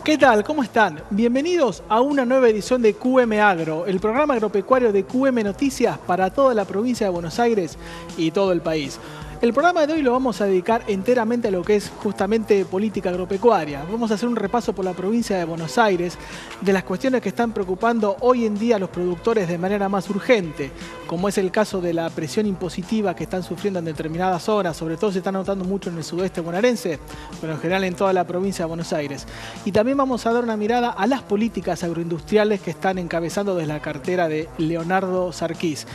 ¿Qué tal? ¿Cómo están? Bienvenidos a una nueva edición de QM Agro, el programa agropecuario de QM Noticias para toda la provincia de Buenos Aires y todo el país. El programa de hoy lo vamos a dedicar enteramente a lo que es justamente política agropecuaria. Vamos a hacer un repaso por la provincia de Buenos Aires de las cuestiones que están preocupando hoy en día a los productores de manera más urgente, como es el caso de la presión impositiva que están sufriendo en determinadas zonas, sobre todo se está notando mucho en el sudeste bonaerense, pero en general en toda la provincia de Buenos Aires. Y también vamos a dar una mirada a las políticas agroindustriales que están encabezando desde la cartera de Leonardo Sarquís.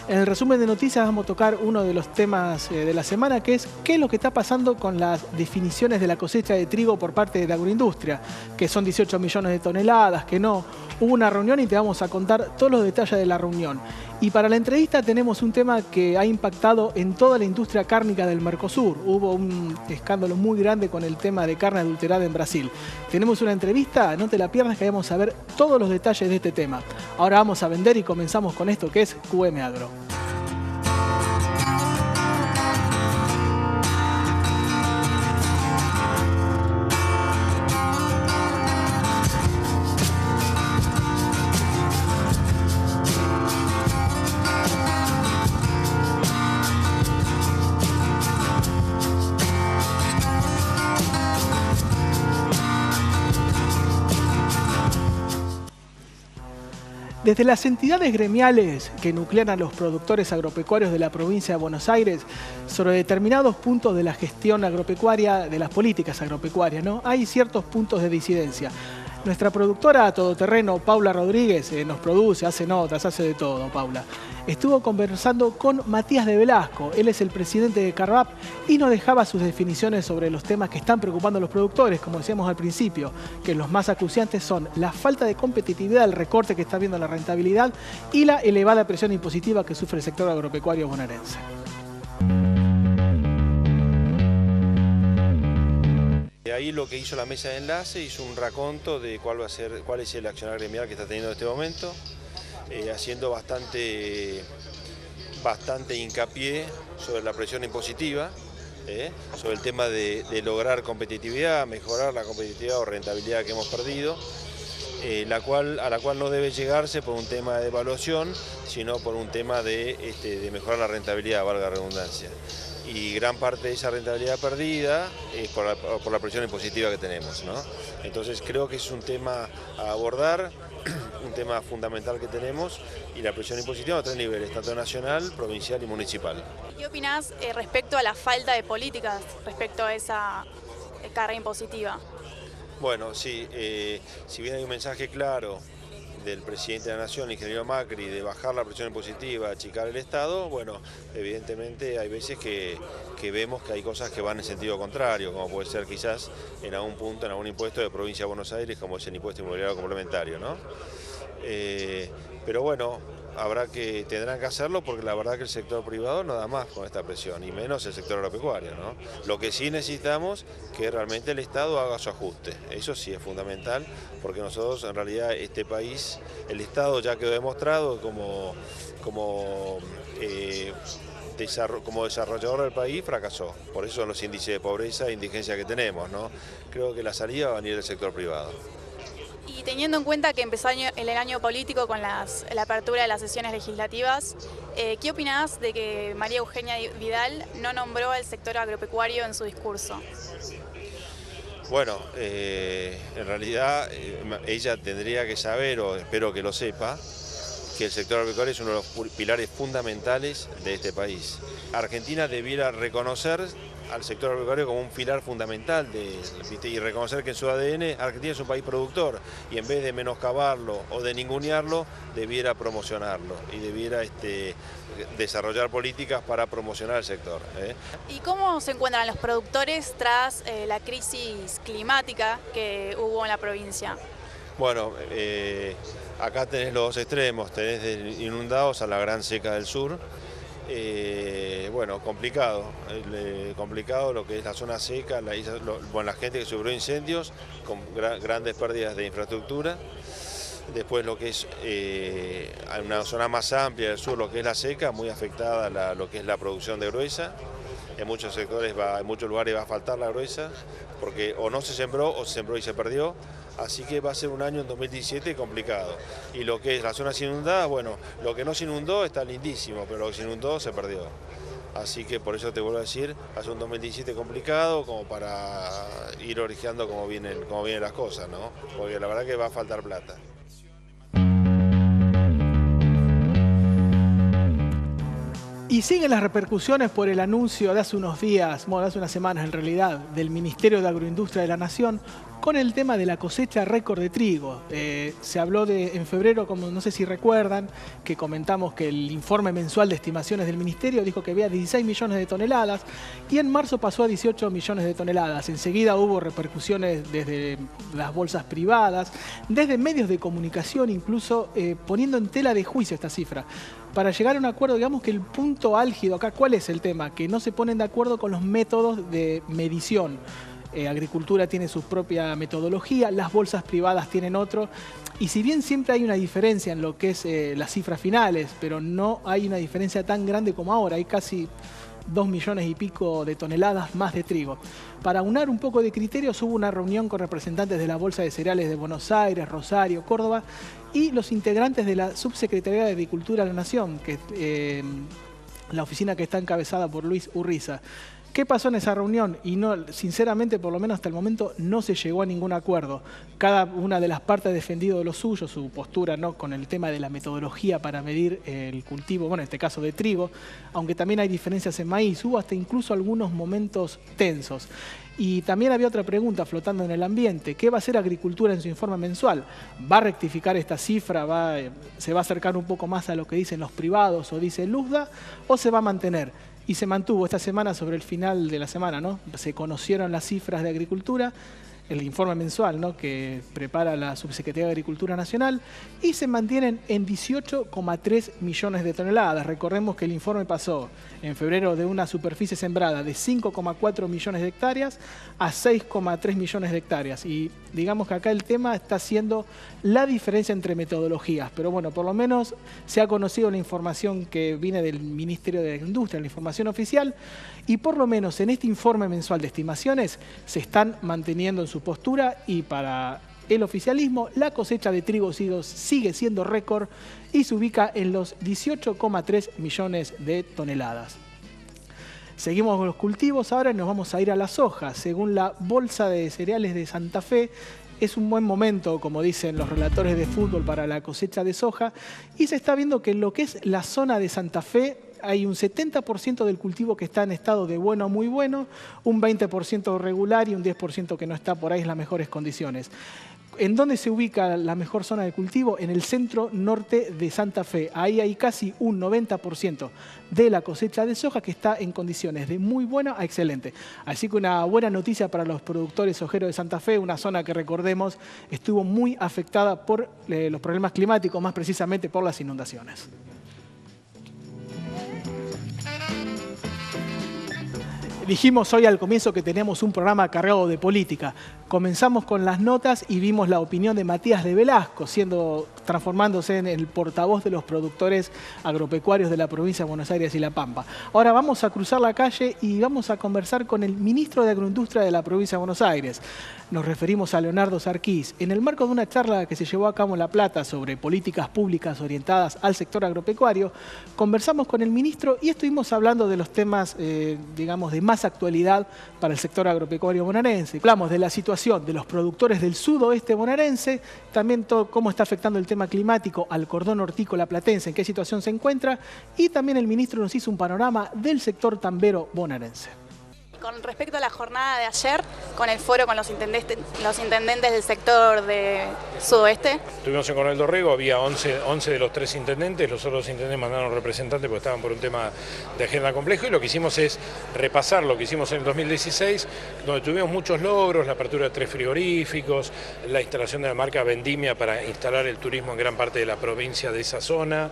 En el resumen de noticias vamos a tocar uno de los temas de la semana, que es qué es lo que está pasando con las definiciones de la cosecha de trigo por parte de la agroindustria, que son 18 millones de toneladas, que no. Hubo una reunión y te vamos a contar todos los detalles de la reunión. Y para la entrevista tenemos un tema que ha impactado en toda la industria cárnica del Mercosur. Hubo un escándalo muy grande con el tema de carne adulterada en Brasil. Tenemos una entrevista, no te la pierdas, que vamos a ver todos los detalles de este tema. Ahora vamos a vender y comenzamos con esto que es QM Agro. Desde las entidades gremiales que nuclean a los productores agropecuarios de la provincia de Buenos Aires sobre determinados puntos de la gestión agropecuaria, de las políticas agropecuarias, ¿no? Hay ciertos puntos de disidencia. Nuestra productora todoterreno, Paula Rodríguez, nos produce, hace notas, hace de todo, Paula. Estuvo conversando con Matías de Velasco, él es el presidente de Carvap y nos dejaba sus definiciones sobre los temas que están preocupando a los productores, como decíamos al principio, que los más acuciantes son la falta de competitividad, el recorte que está viendo en la rentabilidad y la elevada presión impositiva que sufre el sector agropecuario bonaerense. Ahí lo que hizo la mesa de enlace hizo un raconto de cuál es el accionar gremial que está teniendo en este momento, haciendo bastante hincapié sobre la presión impositiva, sobre el tema de lograr competitividad, mejorar la competitividad o rentabilidad que hemos perdido, a la cual no debe llegarse por un tema de evaluación, sino por un tema de mejorar la rentabilidad, valga la redundancia. Y gran parte de esa rentabilidad perdida es por la presión impositiva que tenemos, ¿no? Entonces creo que es un tema a abordar, un tema fundamental que tenemos, y la presión impositiva a tres niveles, tanto nacional, provincial y municipal. ¿Qué opinás respecto a la falta de políticas respecto a esa carga impositiva? Bueno, sí, si bien hay un mensaje claro del presidente de la Nación, el ingeniero Macri, de bajar la presión impositiva, achicar el Estado, bueno, evidentemente hay veces que vemos que hay cosas que van en sentido contrario, como puede ser quizás en algún punto, en algún impuesto de provincia de Buenos Aires, como es el impuesto inmobiliario complementario, ¿no? Pero bueno, tendrán que hacerlo porque la verdad que el sector privado no da más con esta presión, y menos el sector agropecuario, ¿no? Lo que sí necesitamos es que realmente el Estado haga su ajuste, eso sí es fundamental, porque nosotros en realidad este país, el Estado ya quedó demostrado como desarrollador del país fracasó, por eso los índices de pobreza e indigencia que tenemos, ¿no? Creo que la salida va a venir del sector privado. Y teniendo en cuenta que empezó el año político con la apertura de las sesiones legislativas, ¿qué opinás de que María Eugenia Vidal no nombró al sector agropecuario en su discurso? Bueno, en realidad ella tendría que saber, o espero que lo sepa, que el sector agropecuario es uno de los pilares fundamentales de este país. Argentina debiera reconocer al sector agropecuario como un pilar fundamental y reconocer que en su ADN Argentina es un país productor, y en vez de menoscabarlo o de ningunearlo, debiera promocionarlo y debiera desarrollar políticas para promocionar el sector. ¿Y cómo se encuentran los productores tras la crisis climática que hubo en la provincia? Bueno, acá tenés los dos extremos, tenés de inundados a la gran seca del sur. Bueno, complicado lo que es la zona seca, la gente que sufrió incendios con grandes pérdidas de infraestructura. Después lo que es una zona más amplia del sur, lo que es la seca, muy afectada lo que es la producción de gruesa. En muchos sectores, en muchos lugares va a faltar la gruesa, porque o no se sembró o se sembró y se perdió. Así que va a ser un año en 2017 complicado. Y lo que es las zonas inundadas, bueno, lo que no se inundó está lindísimo, pero lo que se inundó se perdió. Así que por eso te vuelvo a decir, va a ser un 2017 complicado como para ir originando cómo vienen las cosas, ¿no? Porque la verdad que va a faltar plata. Y siguen las repercusiones por el anuncio de hace unos días, bueno, de hace unas semanas en realidad, del Ministerio de Agroindustria de la Nación con el tema de la cosecha récord de trigo. Se habló en febrero, como no sé si recuerdan, que comentamos que el informe mensual de estimaciones del Ministerio dijo que había 16 millones de toneladas y en marzo pasó a 18 millones de toneladas. Enseguida hubo repercusiones desde las bolsas privadas, desde medios de comunicación, incluso poniendo en tela de juicio esta cifra. Para llegar a un acuerdo, digamos que el punto álgido acá, ¿cuál es el tema? Que no se ponen de acuerdo con los métodos de medición. Agricultura tiene su propia metodología, las bolsas privadas tienen otro. Y si bien siempre hay una diferencia en lo que es las cifras finales, pero no hay una diferencia tan grande como ahora, hay casi 2 millones y pico de toneladas más de trigo. Para aunar un poco de criterios hubo una reunión con representantes de la Bolsa de Cereales de Buenos Aires, Rosario, Córdoba y los integrantes de la Subsecretaría de Agricultura de la Nación, que la oficina que está encabezada por Luis Urriza. ¿Qué pasó en esa reunión? Y no, sinceramente, por lo menos hasta el momento, no se llegó a ningún acuerdo. Cada una de las partes ha defendido lo suyo, su postura, ¿no?, con el tema de la metodología para medir el cultivo, bueno, en este caso de trigo, aunque también hay diferencias en maíz. Hubo hasta incluso algunos momentos tensos. Y también había otra pregunta flotando en el ambiente. ¿Qué va a hacer Agricultura en su informe mensual? ¿Va a rectificar esta cifra? ¿Se va a acercar un poco más a lo que dicen los privados o dice Luzda? ¿O se va a mantener? Y se mantuvo esta semana, sobre el final de la semana, ¿no? Se conocieron las cifras de Agricultura, el informe mensual, ¿no?, que prepara la Subsecretaría de Agricultura Nacional, y se mantienen en 18,3 millones de toneladas. Recordemos que el informe pasó en febrero de una superficie sembrada de 5,4 millones de hectáreas a 6,3 millones de hectáreas. Y digamos que acá el tema está siendo la diferencia entre metodologías. Pero bueno, por lo menos se ha conocido la información que viene del Ministerio de Industria, la información oficial, y por lo menos en este informe mensual de estimaciones se están manteniendo en su postura, y para el oficialismo la cosecha de trigo sigue siendo récord y se ubica en los 18,3 millones de toneladas. Seguimos con los cultivos ahora y nos vamos a ir a la soja. Según la Bolsa de Cereales de Santa Fe, es un buen momento, como dicen los relatores de fútbol, para la cosecha de soja, y se está viendo que en lo que es la zona de Santa Fe hay un 70% del cultivo que está en estado de bueno a muy bueno, un 20% regular y un 10% que no está por ahí en las mejores condiciones. ¿En dónde se ubica la mejor zona de cultivo? En el centro norte de Santa Fe. Ahí hay casi un 90% de la cosecha de soja que está en condiciones de muy buena a excelente. Así que una buena noticia para los productores sojeros de Santa Fe, una zona que, recordemos, estuvo muy afectada por los problemas climáticos, más precisamente por las inundaciones. Dijimos hoy al comienzo que teníamos un programa cargado de política. Comenzamos con las notas y vimos la opinión de Matías de Velasco, transformándose en el portavoz de los productores agropecuarios de la provincia de Buenos Aires y La Pampa. Ahora vamos a cruzar la calle y vamos a conversar con el ministro de Agroindustria de la provincia de Buenos Aires. Nos referimos a Leonardo Sarquís. En el marco de una charla que se llevó a cabo en La Plata sobre políticas públicas orientadas al sector agropecuario, conversamos con el ministro y estuvimos hablando de los temas, digamos, de más actualidad para el sector agropecuario bonaerense. Hablamos de la situación de los productores del sudoeste bonaerense, también cómo está afectando el tema climático al cordón hortícola platense, en qué situación se encuentra, y también el ministro nos hizo un panorama del sector tambero bonaerense. Con respecto a la jornada de ayer, con el foro con los intendentes del sector de sudoeste. Estuvimos en Coronel Dorrego, había 11 de los 3 intendentes, los otros intendentes mandaron representantes porque estaban por un tema de agenda complejo, y lo que hicimos es repasar lo que hicimos en el 2016, donde tuvimos muchos logros, la apertura de 3 frigoríficos, la instalación de la marca Vendimia para instalar el turismo en gran parte de la provincia de esa zona.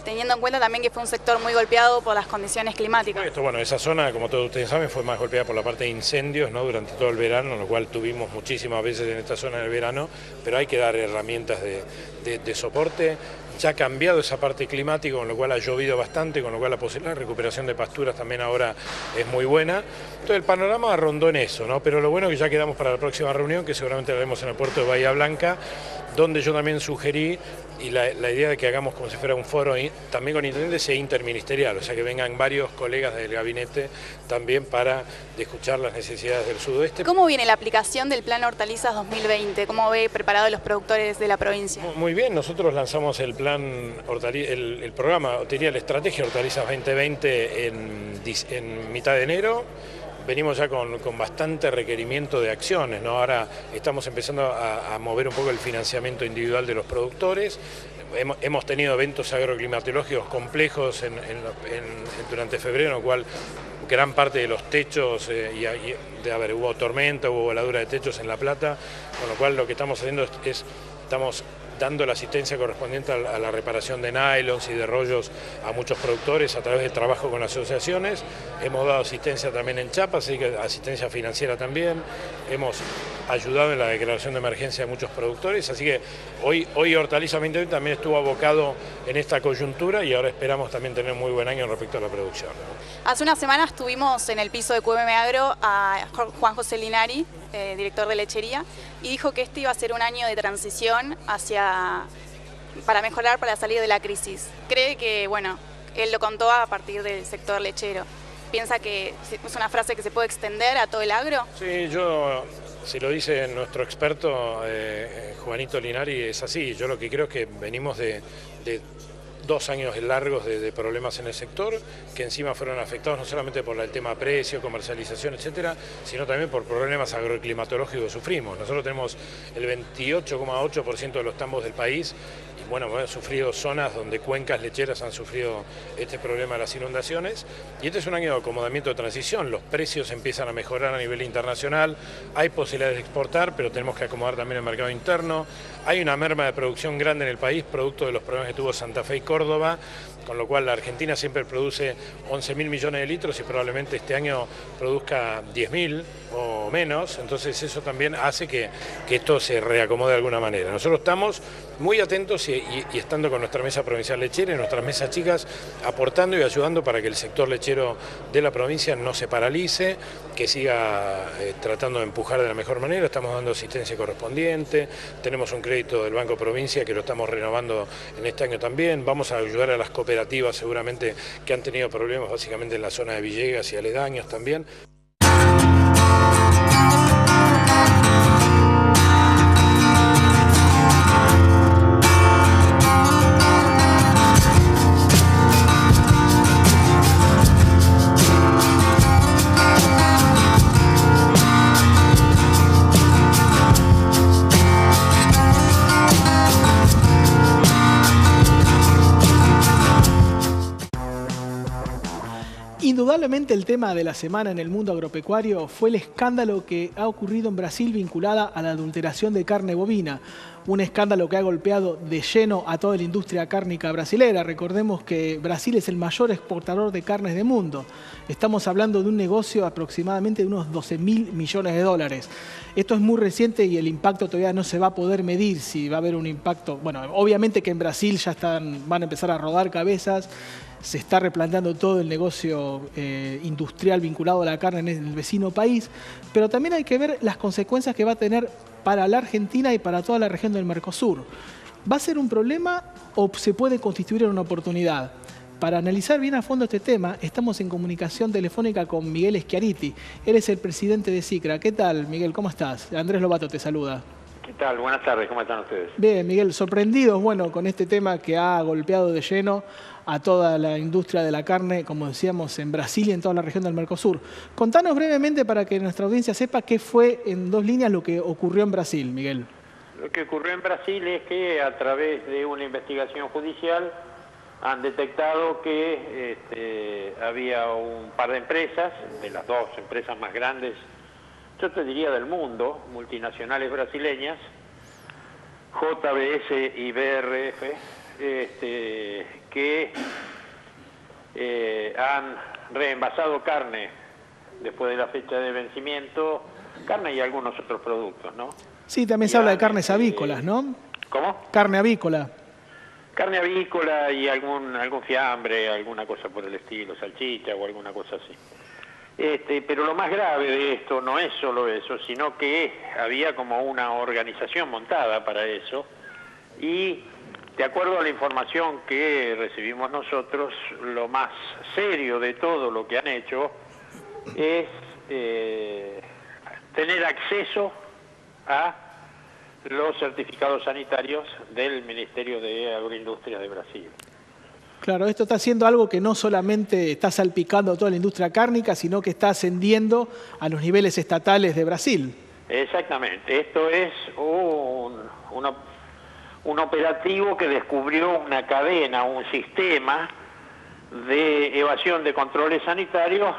Teniendo en cuenta también que fue un sector muy golpeado por las condiciones climáticas. Bueno, esa zona, como todos ustedes saben, fue más golpeada por la parte de incendios, ¿no?, durante todo el verano, lo cual tuvimos muchísimas veces en esta zona del verano, pero hay que dar herramientas de soporte. ya ha cambiado esa parte climática, con lo cual ha llovido bastante, con lo cual la posibilidad de recuperación de pasturas también ahora es muy buena. Entonces el panorama rondó en eso, ¿no? Pero lo bueno es que ya quedamos para la próxima reunión, que seguramente la haremos en el puerto de Bahía Blanca, donde yo también sugerí, y la idea de que hagamos como si fuera un foro también con intendentes e interministerial, o sea que vengan varios colegas del gabinete también para escuchar las necesidades del sudoeste. ¿Cómo viene la aplicación del Plan Hortalizas 2020? ¿Cómo ve preparado los productores de la provincia? Muy bien, nosotros lanzamos el plan el programa, tenía la estrategia Hortalizas 2020 en mitad de enero. Venimos ya con bastante requerimiento de acciones, ¿no? Ahora estamos empezando a mover un poco el financiamiento individual de los productores. Hemos tenido eventos agroclimatológicos complejos durante febrero, en lo cual gran parte de los techos, hubo tormenta, hubo voladura de techos en La Plata, con lo cual lo que estamos haciendo estamos dando la asistencia correspondiente a la reparación de nylons y de rollos a muchos productores a través del trabajo con asociaciones. Hemos dado asistencia también en Chiapas, así que asistencia financiera también. Hemos ayudado en la declaración de emergencia de muchos productores, así que hoy Hortaliza 2020 también estuvo abocado en esta coyuntura y ahora esperamos también tener muy buen año respecto a la producción, ¿no? Hace unas semanas tuvimos en el piso de QM Agro a Juan José Linari, director de lechería, y dijo que este iba a ser un año de transición para mejorar, para salir de la crisis. Cree que, bueno, él lo contó a partir del sector lechero. ¿Piensa que es una frase que se puede extender a todo el agro? Sí, si lo dice nuestro experto Juanito Linari, es así. Yo lo que creo es que venimos de 2 años largos de problemas en el sector, que encima fueron afectados no solamente por el tema precio, comercialización, etcétera, sino también por problemas agroclimatológicos que sufrimos. Nosotros tenemos el 28,8% de los tambos del país y bueno, hemos sufrido zonas donde cuencas lecheras han sufrido este problema de las inundaciones y este es un año de acomodamiento de transición. Los precios empiezan a mejorar a nivel internacional, hay posibilidades de exportar, pero tenemos que acomodar también el mercado interno. Hay una merma de producción grande en el país, producto de los problemas que tuvo Santa Fe y Córdoba, con lo cual la Argentina siempre produce 11.000 millones de litros y probablemente este año produzca 10.000 o menos, entonces eso también hace que esto se reacomode de alguna manera. Nosotros estamos muy atentos y estando con nuestra mesa provincial lechera y nuestras mesas chicas, aportando y ayudando para que el sector lechero de la provincia no se paralice, que siga tratando de empujar de la mejor manera. Estamos dando asistencia correspondiente, tenemos un crédito del Banco Provincia que lo estamos renovando en este año también, vamos a ayudar a las cooperativas seguramente que han tenido problemas básicamente en la zona de Villegas y aledaños también. Indudablemente el tema de la semana en el mundo agropecuario fue el escándalo que ha ocurrido en Brasil vinculada a la adulteración de carne bovina. Un escándalo que ha golpeado de lleno a toda la industria cárnica brasilera. Recordemos que Brasil es el mayor exportador de carnes del mundo. Estamos hablando de un negocio aproximadamente de unos 12.000 millones de dólares. Esto es muy reciente y el impacto todavía no se va a poder medir si va a haber un impacto. Bueno, obviamente que en Brasil ya van a empezar a rodar cabezas. Se está replanteando todo el negocio industrial vinculado a la carne en el vecino país, pero también hay que ver las consecuencias que va a tener para la Argentina y para toda la región del Mercosur. ¿Va a ser un problema o se puede constituir en una oportunidad? Para analizar bien a fondo este tema, estamos en comunicación telefónica con Miguel Schiariti. Él es el presidente de SICRA. ¿Qué tal, Miguel? ¿Cómo estás? Andrés Lobato te saluda. ¿Qué tal? Buenas tardes, ¿cómo están ustedes? Bien, Miguel, sorprendidos, con este tema que ha golpeado de lleno a toda la industria de la carne, como decíamos, en Brasil y en toda la región del Mercosur. Contanos brevemente para que nuestra audiencia sepa qué fue en 2 líneas lo que ocurrió en Brasil, Miguel. Lo que ocurrió en Brasil es que a través de una investigación judicial han detectado que había un par de empresas, de las 2 empresas más grandes, yo te diría del mundo, multinacionales brasileñas, JBS y BRF, que han reenvasado carne después de la fecha de vencimiento, carne y algunos otros productos, ¿no? Sí, también se habla de carnes avícolas, ¿no? ¿Cómo? Carne avícola. carne avícola y algún fiambre, alguna cosa por el estilo, salchicha o alguna cosa así. Pero lo más grave de esto no es solo eso, sino que había como una organización montada para eso, y de acuerdo a la información que recibimos nosotros, lo más serio de todo lo que han hecho es tener acceso a los certificados sanitarios del Ministerio de Agroindustria de Brasil. Claro, esto está haciendo algo que no solamente está salpicando a toda la industria cárnica, sino que está ascendiendo a los niveles estatales de Brasil. Exactamente, esto es un operativo que descubrió una cadena, un sistema de evasión de controles sanitarios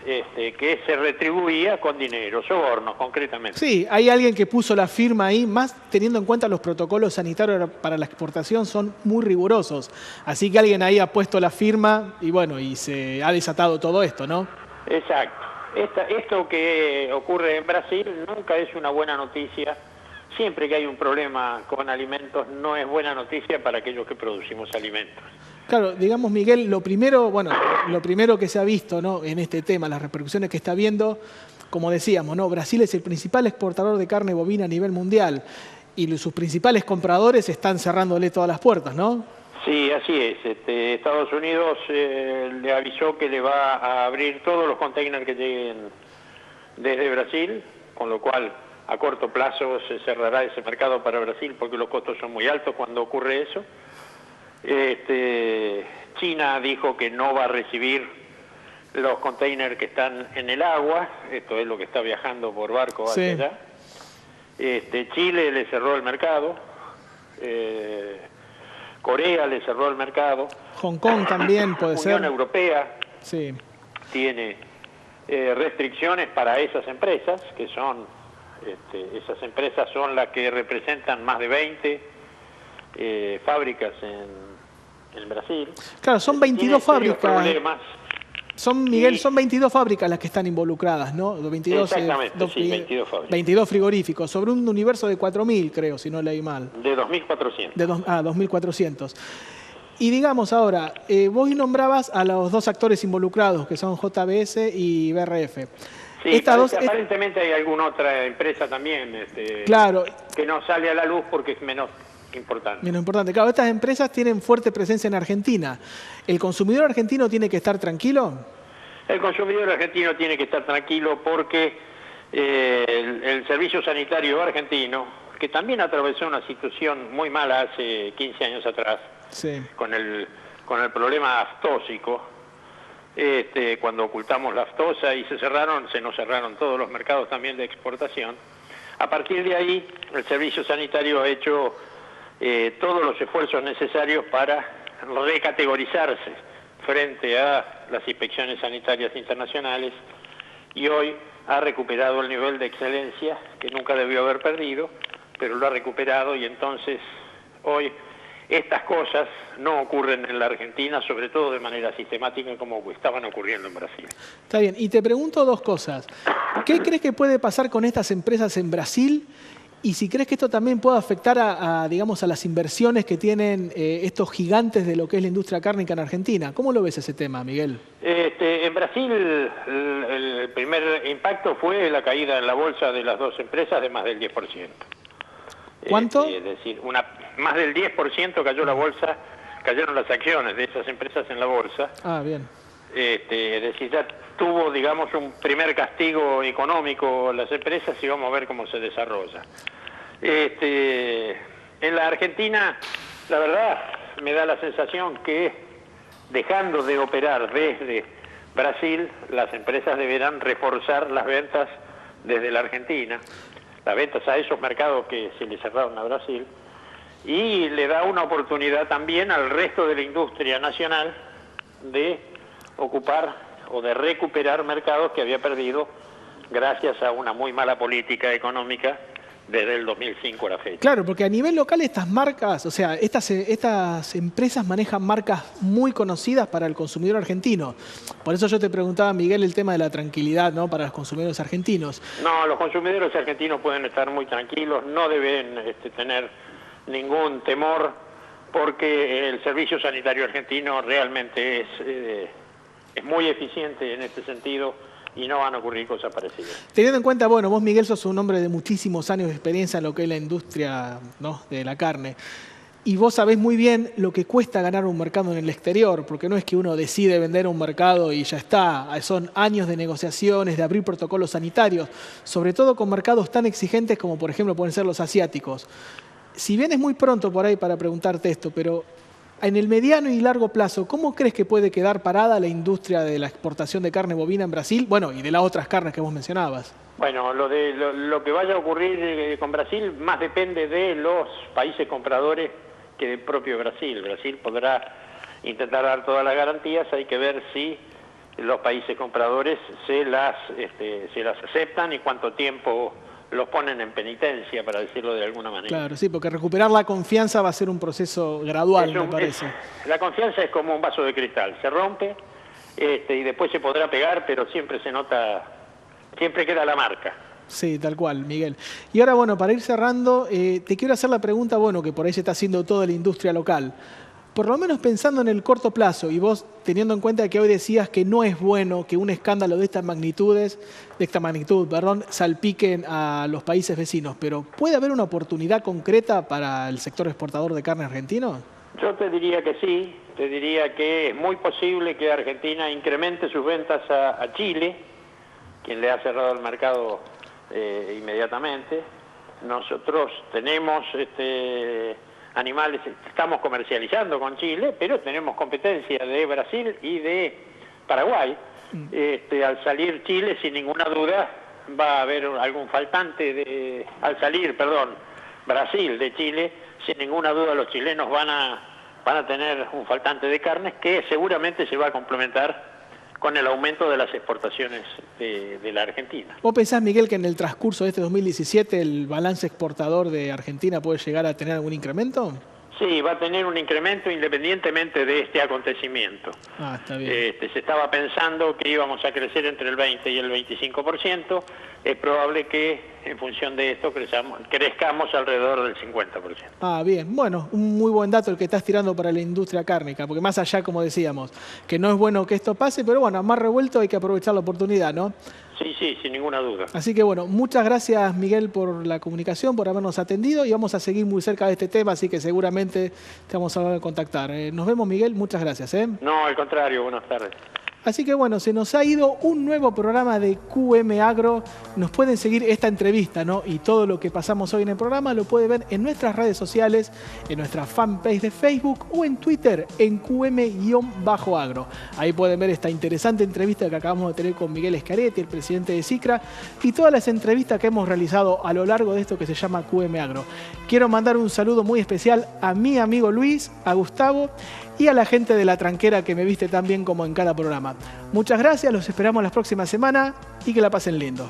que se retribuía con dinero, sobornos concretamente. Sí, hay alguien que puso la firma ahí, más teniendo en cuenta los protocolos sanitarios para la exportación son muy rigurosos. Así que alguien ahí ha puesto la firma y bueno, y se ha desatado todo esto, ¿no? Exacto. Esto que ocurre en Brasil nunca es una buena noticia. Siempre que hay un problema con alimentos no es buena noticia para aquellos que producimos alimentos. Claro, digamos, Miguel, lo primero que se ha visto, ¿no?, en este tema, las repercusiones que está viendo, como decíamos, ¿no?, Brasil es el principal exportador de carne bovina a nivel mundial y sus principales compradores están cerrándole todas las puertas, ¿no? Sí, así es. Estados Unidos le avisó que le va a abrir todos los containers que lleguen desde Brasil, con lo cual a corto plazo se cerrará ese mercado para Brasil porque los costos son muy altos cuando ocurre eso. China dijo que no va a recibir los containers que están en el agua, esto es lo que está viajando por barco hacia allá. Chile le cerró el mercado, Corea le cerró el mercado. Hong Kong también puede ser. Unión Europea sí. tiene restricciones para esas empresas, que son, esas empresas son las que representan más de 20 fábricas en Brasil. Claro, son 22 fábricas. Miguel, son 22 fábricas las que están involucradas, ¿no? 22, exactamente, sí, 22 fábricas. 22 frigoríficos, sobre un universo de 4.000, creo, si no leí mal. De 2.400. 2.400. Y digamos ahora, vos nombrabas a los dos actores involucrados, que son JBS y BRF. Sí, aparentemente hay alguna otra empresa también claro, que no sale a la luz porque es menos importante. Menos importante. Claro, estas empresas tienen fuerte presencia en Argentina. ¿El consumidor argentino tiene que estar tranquilo? El consumidor argentino tiene que estar tranquilo porque el servicio sanitario argentino, que también atravesó una situación muy mala hace 15 años atrás, sí, con el problema aftósico, cuando ocultamos la aftosa y se nos cerraron todos los mercados también de exportación. A partir de ahí, el servicio sanitario ha hecho todos los esfuerzos necesarios para recategorizarse frente a las inspecciones sanitarias internacionales y hoy ha recuperado el nivel de excelencia que nunca debió haber perdido, pero lo ha recuperado y entonces hoy estas cosas no ocurren en la Argentina, sobre todo de manera sistemática como estaban ocurriendo en Brasil. Está bien, y te pregunto dos cosas. ¿Qué crees que puede pasar con estas empresas en Brasil? Y si crees que esto también puede afectar digamos, a las inversiones que tienen estos gigantes de lo que es la industria cárnica en Argentina. ¿Cómo lo ves ese tema, Miguel? En Brasil el primer impacto fue la caída en la bolsa de las dos empresas de más del 10%. ¿Cuánto? Es decir, más del 10% cayó la bolsa, cayeron las acciones de esas empresas en la bolsa. Ah, bien. Es decir, ya tuvo, digamos, un primer castigo económico las empresas y vamos a ver cómo se desarrolla. En la Argentina, la verdad, me da la sensación que dejando de operar desde Brasil, las empresas deberán reforzar las ventas desde la Argentina, las ventas a esos mercados que se le cerraron a Brasil, y le da una oportunidad también al resto de la industria nacional de ocupar o de recuperar mercados que había perdido gracias a una muy mala política económica desde el 2005 a la fecha. Claro, porque a nivel local estas marcas, o sea, estas empresas manejan marcas muy conocidas para el consumidor argentino. Por eso yo te preguntaba, Miguel, el tema de la tranquilidad, ¿no?, para los consumidores argentinos. No, los consumidores argentinos pueden estar muy tranquilos, no deben tener ningún temor porque el servicio sanitario argentino realmente es muy eficiente en este sentido y no van a ocurrir cosas parecidas. Teniendo en cuenta, bueno, vos Miguel sos un hombre de muchísimos años de experiencia en lo que es la industria, ¿no?, de la carne. Y vos sabés muy bien lo que cuesta ganar un mercado en el exterior, porque no es que uno decide vender un mercado y ya está. Son años de negociaciones, de abrir protocolos sanitarios, sobre todo con mercados tan exigentes como, por ejemplo, pueden ser los asiáticos. Si bien es muy pronto por ahí para preguntarte esto, pero en el mediano y largo plazo, ¿cómo crees que puede quedar parada la industria de la exportación de carne bovina en Brasil? Bueno, y de las otras carnes que vos mencionabas. Bueno, lo que vaya a ocurrir con Brasil más depende de los países compradores que del propio Brasil. Brasil podrá intentar dar todas las garantías, hay que ver si los países compradores se las aceptan y cuánto tiempo los ponen en penitencia, para decirlo de alguna manera. Claro, sí, porque recuperar la confianza va a ser un proceso gradual, me parece. La confianza es como un vaso de cristal, se rompe y después se podrá pegar, pero siempre se nota, siempre queda la marca. Sí, tal cual, Miguel. Y ahora, bueno, para ir cerrando, te quiero hacer la pregunta, bueno, que por ahí se está haciendo toda la industria local. Por lo menos pensando en el corto plazo, y vos teniendo en cuenta que hoy decías que no es bueno que un escándalo de esta magnitud, salpiquen a los países vecinos, pero ¿puede haber una oportunidad concreta para el sector exportador de carne argentino? Yo te diría que sí, te diría que es muy posible que Argentina incremente sus ventas a Chile, quien le ha cerrado el mercado inmediatamente. Nosotros tenemos animales, estamos comercializando con Chile, pero tenemos competencia de Brasil y de Paraguay. Al salir Chile, sin ninguna duda, va a haber algún faltante al salir, Brasil de Chile, sin ninguna duda los chilenos van a tener un faltante de carnes que seguramente se va a complementar con el aumento de las exportaciones de la Argentina. ¿Vos pensás, Miguel, que en el transcurso de este 2017 el balance exportador de Argentina puede llegar a tener algún incremento? Sí, va a tener un incremento independientemente de este acontecimiento. Está bien. Se estaba pensando que íbamos a crecer entre el 20 y el 25%. Es probable que en función de esto crezcamos alrededor del 50%. Bien. Bueno, un muy buen dato el que estás tirando para la industria cárnica, porque más allá, como decíamos, que no es bueno que esto pase, pero bueno, más revuelto hay que aprovechar la oportunidad, ¿no? Sí, sin ninguna duda. Así que bueno, muchas gracias, Miguel, por la comunicación, por habernos atendido y vamos a seguir muy cerca de este tema, así que seguramente te vamos a contactar. Nos vemos, Miguel, muchas gracias. No, al contrario, buenas tardes. Así que bueno, se nos ha ido un nuevo programa de QM Agro. Nos pueden seguir esta entrevista, ¿no? Y todo lo que pasamos hoy en el programa lo pueden ver en nuestras redes sociales, en nuestra fanpage de Facebook o en Twitter en QM-Agro. Ahí pueden ver esta interesante entrevista que acabamos de tener con Miguel Schiaretti, el presidente de SICRA, y todas las entrevistas que hemos realizado a lo largo de esto que se llama QM Agro. Quiero mandar un saludo muy especial a mi amigo Luis, a Gustavo y a la gente de La Tranquera que me viste tan bien como en cada programa. Muchas gracias, los esperamos la próxima semana y que la pasen lindo.